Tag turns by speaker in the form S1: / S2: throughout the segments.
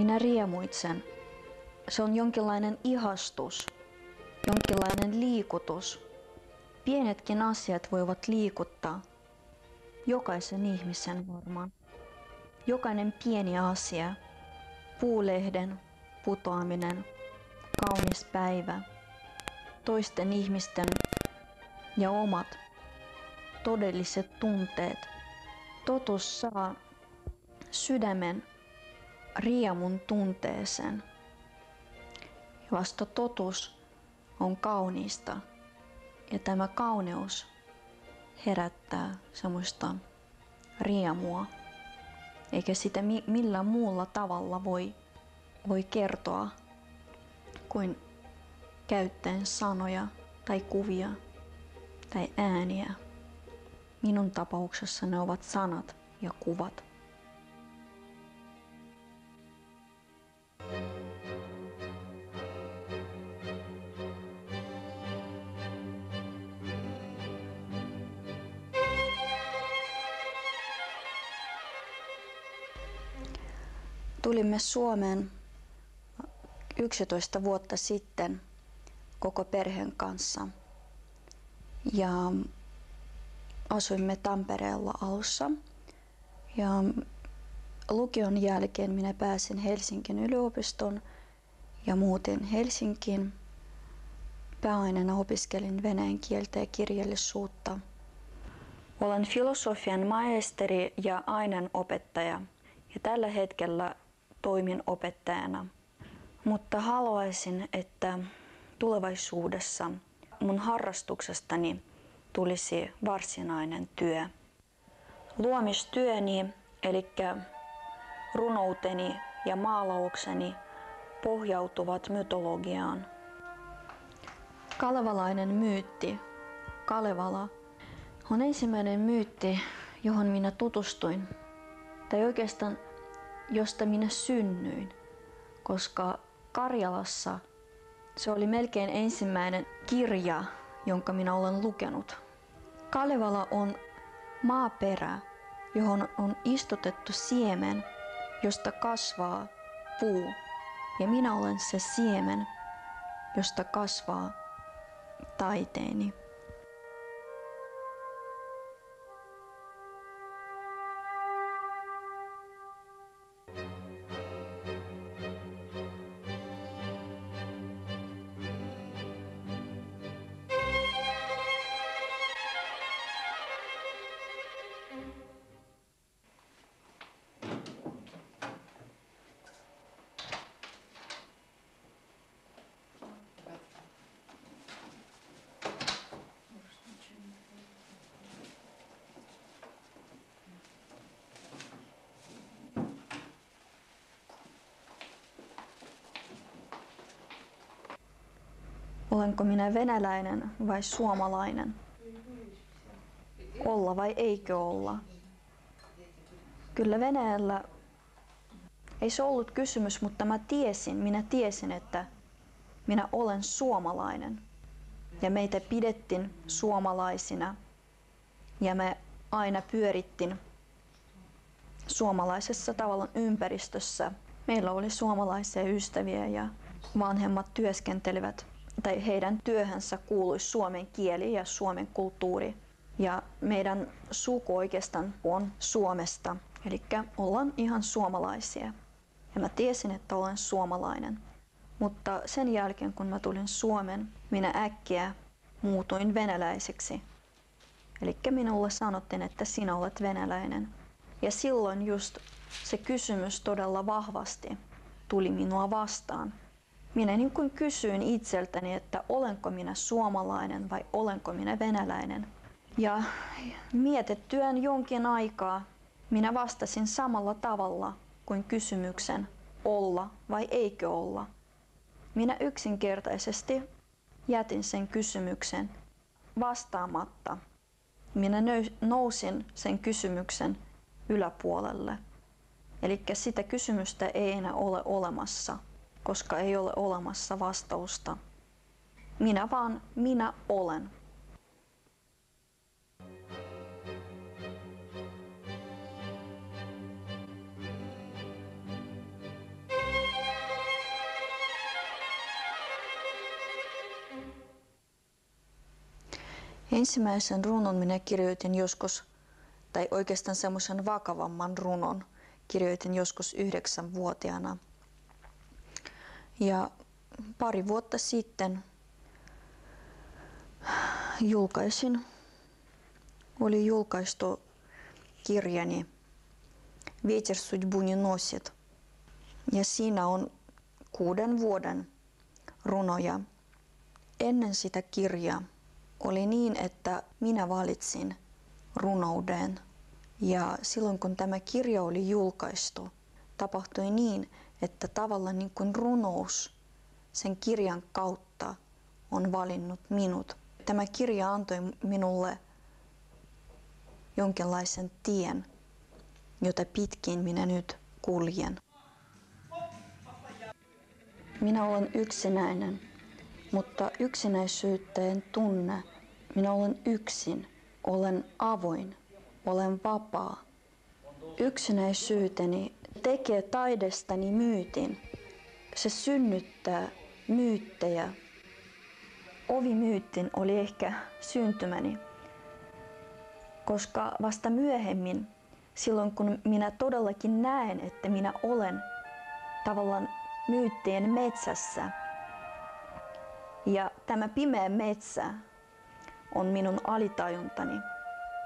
S1: Minä riemuitsen. Se on jonkinlainen ihastus, jonkinlainen liikutus. Pienetkin asiat voivat liikuttaa. Jokaisen ihmisen varmaan. Jokainen pieni asia. Puulehden putoaminen, kaunis päivä, toisten ihmisten ja omat todelliset tunteet. Totuus saa sydämen riemun tunteeseen. Vasta totuus on kauniista ja tämä kauneus herättää semmoista riemua, eikä sitä millään muulla tavalla voi kertoa kuin käyttäen sanoja tai kuvia tai ääniä. Minun tapauksessa ne ovat sanat ja kuvat. Tulimme Suomeen 11 vuotta sitten koko perheen kanssa ja asuimme Tampereella alussa. Ja lukion jälkeen minä pääsin Helsingin yliopistoon ja muutin Helsinkiin. Pääaineena opiskelin venäjän kieltä ja kirjallisuutta. Olen filosofian maisteri ja aineenopettaja ja tällä hetkellä toimin opettajana. Mutta haluaisin, että tulevaisuudessa mun harrastuksestani tulisi varsinainen työ. Luomistyöni, eli runouteni ja maalaukseni pohjautuvat mytologiaan. Kalevalainen myytti, Kalevala, on ensimmäinen myytti, johon minä tutustuin. Tai oikeastaan, josta minä synnyin, koska Karjalassa se oli melkein ensimmäinen kirja, jonka minä olen lukenut. Kalevala on maaperä, johon on istutettu siemen, josta kasvaa puu. Ja minä olen se siemen, josta kasvaa taiteeni. Olenko minä venäläinen vai suomalainen? Olla vai eikö olla? Kyllä Venäjällä ei se ollut kysymys, mutta minä tiesin, että minä olen suomalainen. Ja meitä pidettiin suomalaisina ja me aina pyörittiin suomalaisessa tavallaan ympäristössä. Meillä oli suomalaisia ystäviä ja vanhemmat työskentelivät tai heidän työhönsä kuului suomen kieli ja suomen kulttuuri. Ja meidän suku oikeastaan on Suomesta, eli ollaan ihan suomalaisia. Ja mä tiesin, että olen suomalainen. Mutta sen jälkeen, kun mä tulin Suomeen, minä äkkiä muutuin venäläiseksi. Eli minulle sanottiin, että sinä olet venäläinen. Ja silloin just se kysymys todella vahvasti tuli minua vastaan. Minä niin kuin kysyin itseltäni, että olenko minä suomalainen vai olenko minä venäläinen. Ja mietittyään jonkin aikaa minä vastasin samalla tavalla kuin kysymyksen olla vai eikö olla. Minä yksinkertaisesti jätin sen kysymyksen vastaamatta. Minä nousin sen kysymyksen yläpuolelle. Eli sitä kysymystä ei enää ole olemassa, koska ei ole olemassa vastausta. Minä olen. Ensimmäisen runon minä kirjoitin joskus, tai oikeastaan semmoisen vakavamman runon kirjoitin joskus 9-vuotiaana. Ja pari vuotta sitten oli julkaistu kirjani Ветер судьбу не носит. Ja siinä on 6 vuoden runoja. Ennen sitä kirjaa oli niin, että minä valitsin runouden. Ja silloin kun tämä kirja oli julkaistu, tapahtui niin, että tavallaan niin kuin runous sen kirjan kautta on valinnut minut. Tämä kirja antoi minulle jonkinlaisen tien, jota pitkin minä nyt kuljen. Minä olen yksinäinen, mutta yksinäisyyttä en tunne. Minä olen yksin, olen avoin, olen vapaa. Yksinäisyyteni tekee taidestani myytin. Se synnyttää myyttejä. Ovimyyttin oli ehkä syntymäni, koska vasta myöhemmin, silloin kun minä todellakin näen, että minä olen tavallaan myyttien metsässä, ja tämä pimeä metsä on minun alitajuntani,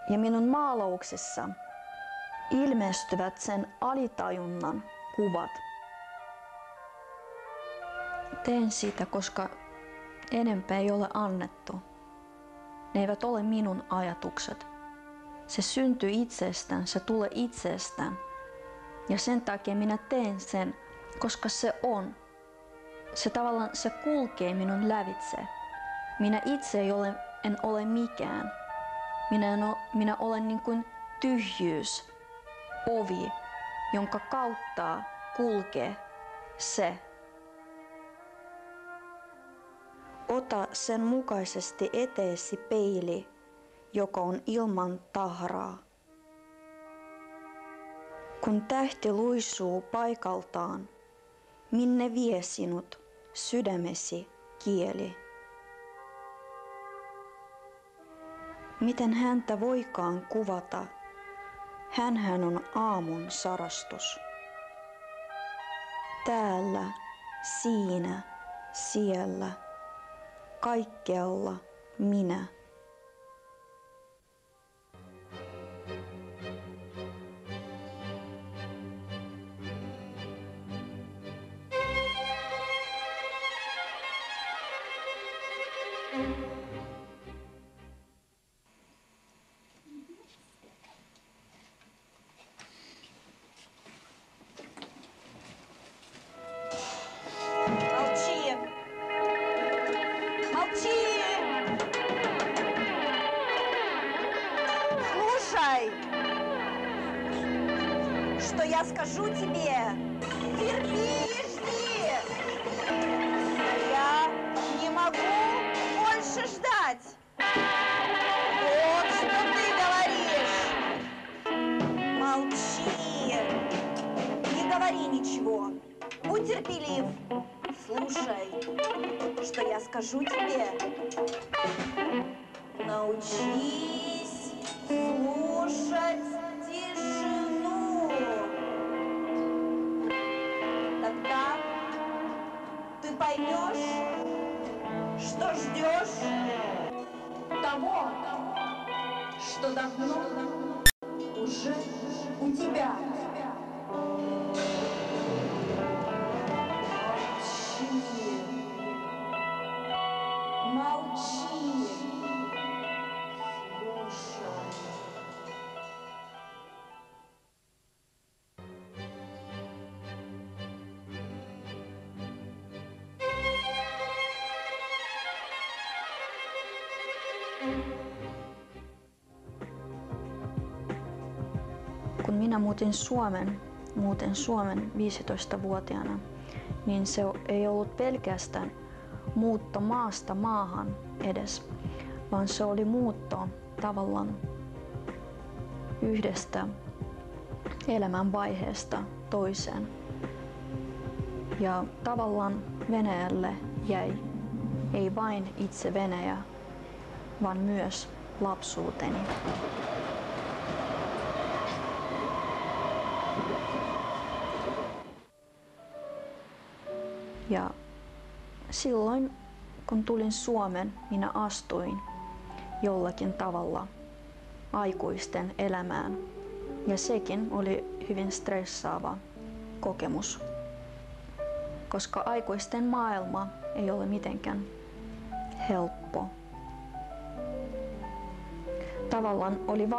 S1: ja minun maalauksissa ilmestyvät sen alitajunnan kuvat. Teen sitä, koska enempää ei ole annettu. Ne eivät ole minun ajatukset. Se syntyy itsestään, se tulee itsestään. Ja sen takia minä teen sen, koska se on. Se kulkee minun lävitse. Minä itse en ole mikään. Minä olen niin kuin tyhjyys, ovi, jonka kautta kulkee se. Ota sen mukaisesti eteesi peili, joka on ilman tahraa. Kun tähti luisuu paikaltaan, minne vie sinut sydämesi kieli? Miten häntä voikaan kuvata? Hänhän on aamun sarastus. Täällä, siinä, siellä, kaikkialla minä.
S2: Что я скажу тебе? Терпи и жди! Я не могу больше ждать! Вот что ты говоришь! Молчи! Не говори ничего! Будь терпелив! Слушай, что я скажу тебе? Научись слушать тишину. Тогда ты поймешь, что ждешь того, что давно уже у тебя. Молчи.
S1: Kun minä muutin Suomen 15-vuotiaana, niin se ei ollut pelkästään muutto maasta maahan edes, vaan se oli muutto tavallaan yhdestä elämänvaiheesta toiseen. Ja tavallaan Venäjälle jäi ei vain itse Venäjä, vaan myös lapsuuteni. Ja silloin, kun tulin Suomeen, minä astuin jollakin tavalla aikuisten elämään. Ja sekin oli hyvin stressaava kokemus, koska aikuisten maailma ei ole mitenkään helppo. Tavallaan oli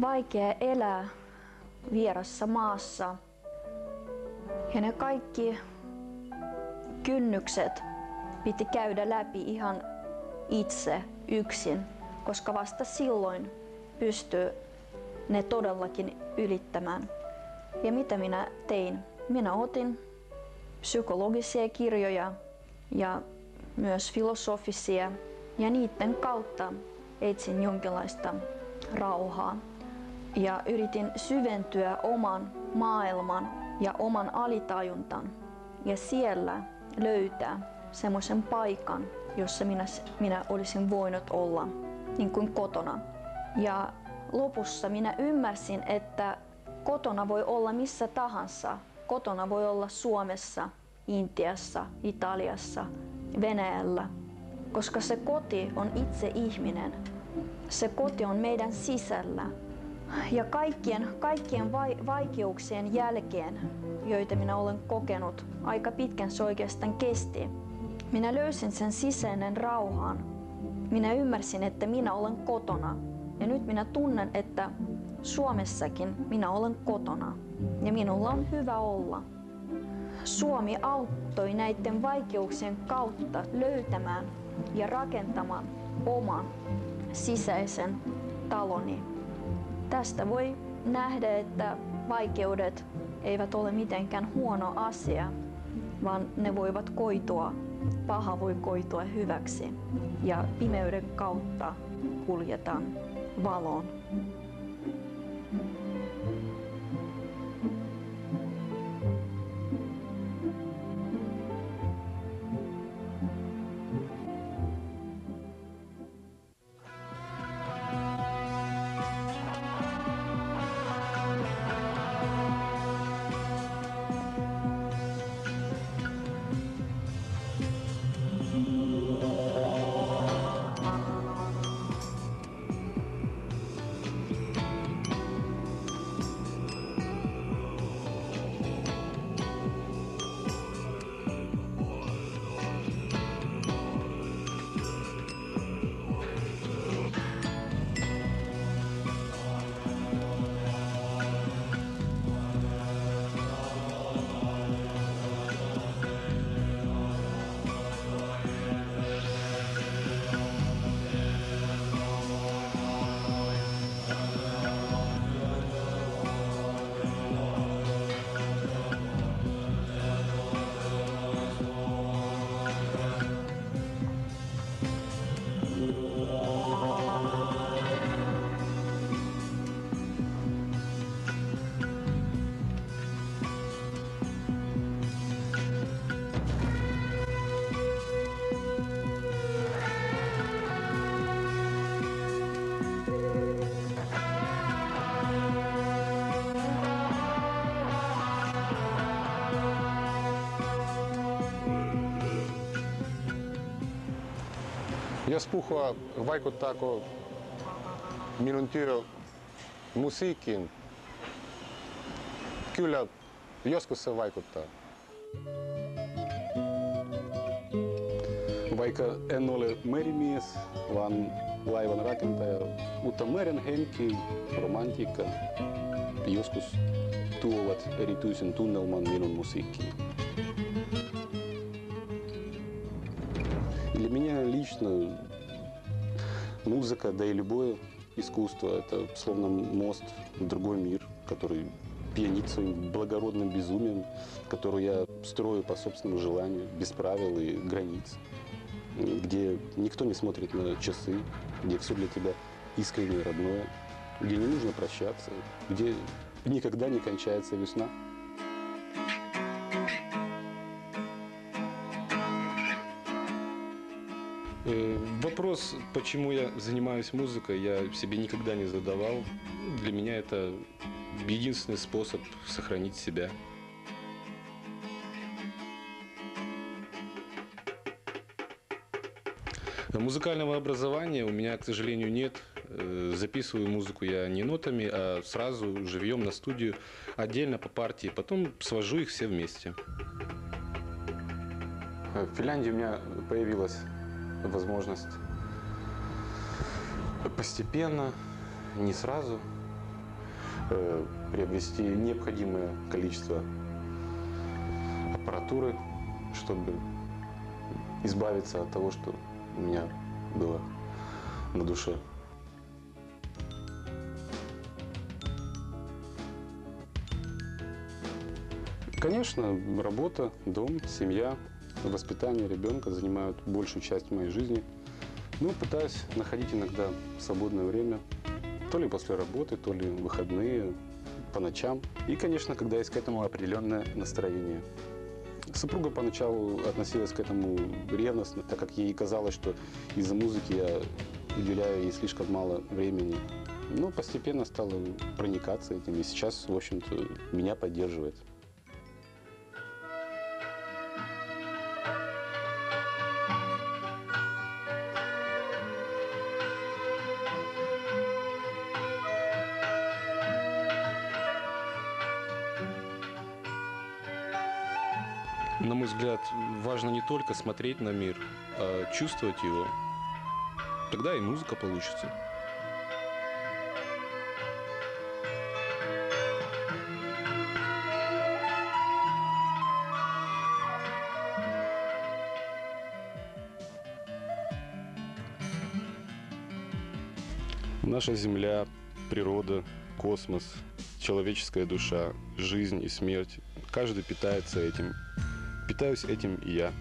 S1: vaikea elää vierassa maassa ja ne kaikki kynnykset piti käydä läpi ihan itse yksin, koska vasta silloin pystyy ne todellakin ylittämään. Ja mitä minä tein? Minä otin psykologisia kirjoja ja myös filosofisia ja niiden kautta etsin jonkinlaista rauhaa ja yritin syventyä oman maailman ja oman alitajuntan ja siellä löytää semmoisen paikan, jossa minä olisin voinut olla niin kuin kotona. Ja lopussa minä ymmärsin, että kotona voi olla missä tahansa. Kotona voi olla Suomessa, Intiassa, Italiassa, Venäjällä, koska se koti on itse ihminen. Se koti on meidän sisällä. Ja kaikkien vaikeuksien jälkeen, joita minä olen kokenut, aika pitkän se oikeastaan kesti. Minä löysin sen sisäinen rauhan. Minä ymmärsin, että minä olen kotona. Ja nyt minä tunnen, että Suomessakin minä olen kotona. Ja minulla on hyvä olla. Suomi auttoi näiden vaikeuksien kautta löytämään ja rakentamaan oman sisäisen taloni. Tästä voi nähdä, että vaikeudet eivät ole mitenkään huono asia, vaan ne voivat koitua, paha voi koitua hyväksi ja pimeyden kautta kuljetaan valoon.
S3: Jos puhua, vaikuttaako minun työ musiikkiin? Kyllä, joskus se vaikuttaa.
S4: Vaikka en ole merimies, vaan laivan rakentaja, mutta meren henki, romantiikka joskus tuovat erityisen tunnelman minun musiikkiin. Для меня лично музыка, да и любое искусство – это словно мост в другой мир, который пьянит своим благородным безумием, который я строю по собственному желанию, без правил и границ, где никто не смотрит на часы, где все для тебя искренне родное, где не нужно прощаться, где никогда не кончается весна. Вопрос, почему я занимаюсь музыкой, я себе никогда не задавал. Для меня это единственный способ сохранить себя. Музыкального образования у меня, к сожалению, нет. Записываю музыку я не нотами, а сразу живьем на студию, отдельно по партии. Потом свожу их все вместе. В Финляндии у меня появилась возможность постепенно, не сразу, приобрести необходимое количество аппаратуры, чтобы избавиться от того, что у меня было на душе. Конечно, работа, дом, семья, воспитание ребенка занимают большую часть моей жизни. Но пытаюсь находить иногда свободное время, то ли после работы, то ли в выходные, по ночам. И, конечно, когда есть к этому определенное настроение. Супруга поначалу относилась к этому ревностно, так как ей казалось, что из-за музыки я уделяю ей слишком мало времени. Но постепенно стала проникаться этим, и сейчас, в общем-то, меня поддерживает. На мой взгляд, важно не только смотреть на мир, а чувствовать его. Тогда и музыка получится. Наша Земля, природа, космос, человеческая душа, жизнь и смерть. Каждый питается этим. Питаюсь этим и я.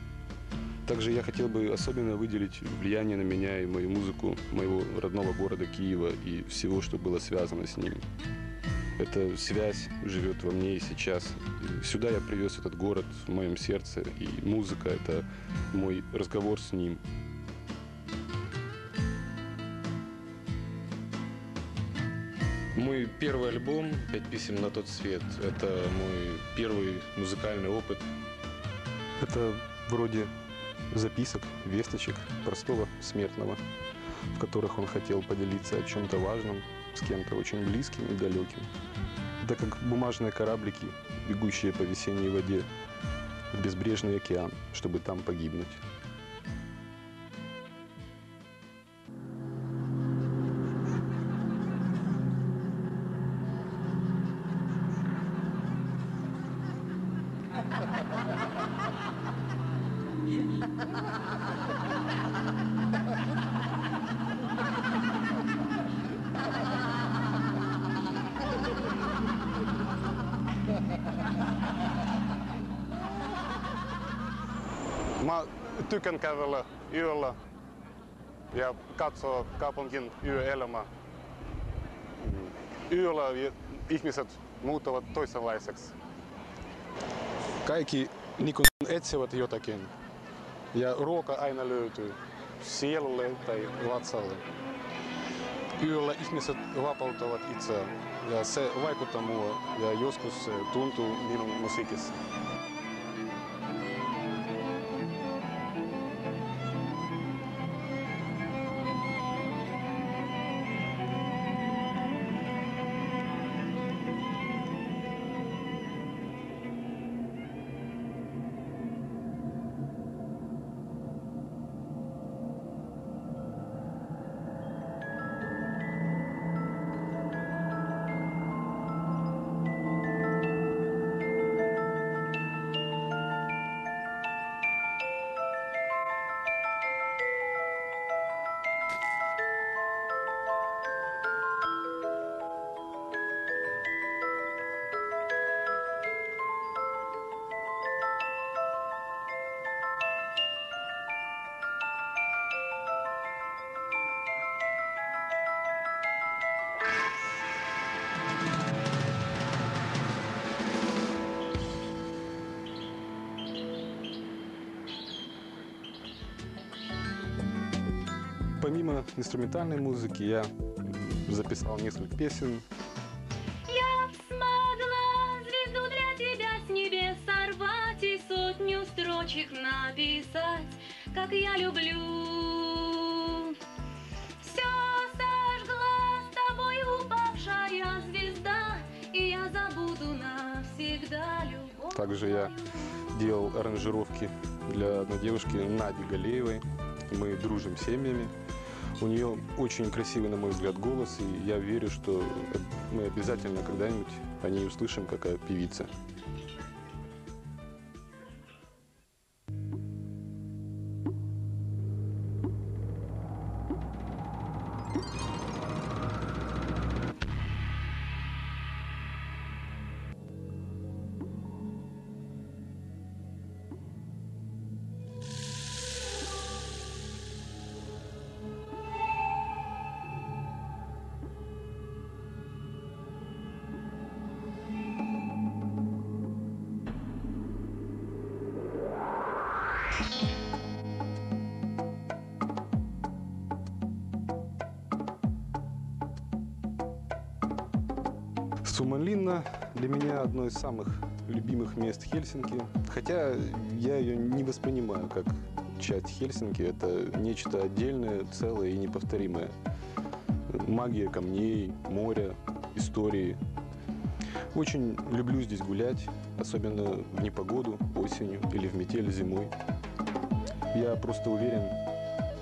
S4: Также я хотел бы особенно выделить влияние на меня и мою музыку моего родного города Киева и всего, что было связано с ним. Эта связь живет во мне и сейчас. Сюда я привез этот город в моем сердце, и музыка – это мой разговор с ним. Мой первый альбом «5 писем на тот свет» – это мой первый музыкальный опыт. Это вроде записок, весточек простого смертного, в которых он хотел поделиться о чем-то важном с кем-то очень близким и далеким. Это как бумажные кораблики, бегущие по весенней воде в безбрежный океан, чтобы там погибнуть.
S3: Mä tykän kävellä yöllä ja katsoa kaupungin yöelämää. Yöllä ihmiset muuttuvat toisenlaiseksi. Kaikki niin etsivät jotakin ja ruoka aina löytyy sielulle tai vatsalle. Yöllä ihmiset vapauttavat itseään ja se vaikuttaa mua ja joskus se tuntuu minun musiikissa. помимо инструментальной музыки я записал несколько песен.
S5: Я смогла звезду для тебя с небес сорвать и сотню строчек написать, как я люблю. Все сожгла с тобой упавшая звезда, и я забуду навсегда любовь.
S3: Также я делал аранжировки для одной девушки, Нади Галеевой. Мы дружим семьями. У нее очень красивый, на мой взгляд, голос, и я верю, что мы обязательно когда-нибудь о ней услышим, какая певица. Сумманлинна для меня одно из самых любимых мест Хельсинки, хотя я ее не воспринимаю как часть Хельсинки, это нечто отдельное, целое и неповторимое. Магия камней, моря, истории. Очень люблю здесь гулять, особенно в непогоду, осенью или в метель зимой. Я просто уверен,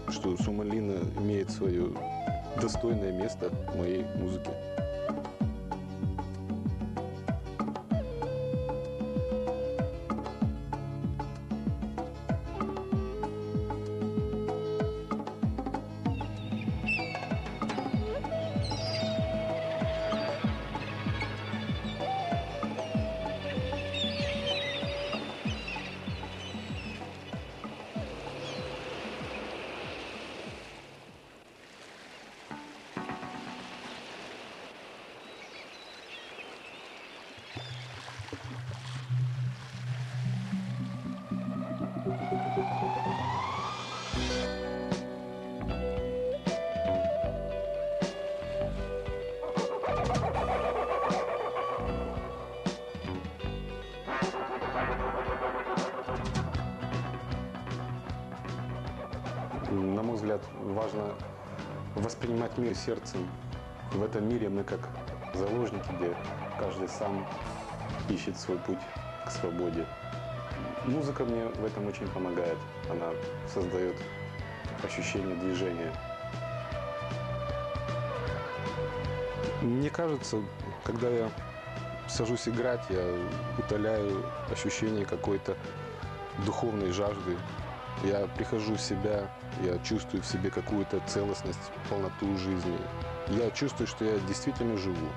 S3: что Сумманлинна имеет свое достойное место в моей музыке. На мой взгляд, важно воспринимать мир сердцем. В этом мире мы как заложники, где каждый сам ищет свой путь к свободе. Музыка мне в этом очень помогает. Она создает ощущение движения. Мне кажется, когда я сажусь играть, я утоляю ощущение какой-то духовной жажды. Я прихожу в себя, я чувствую в себе какую-то целостность, полноту жизни. Я чувствую, что я действительно живу.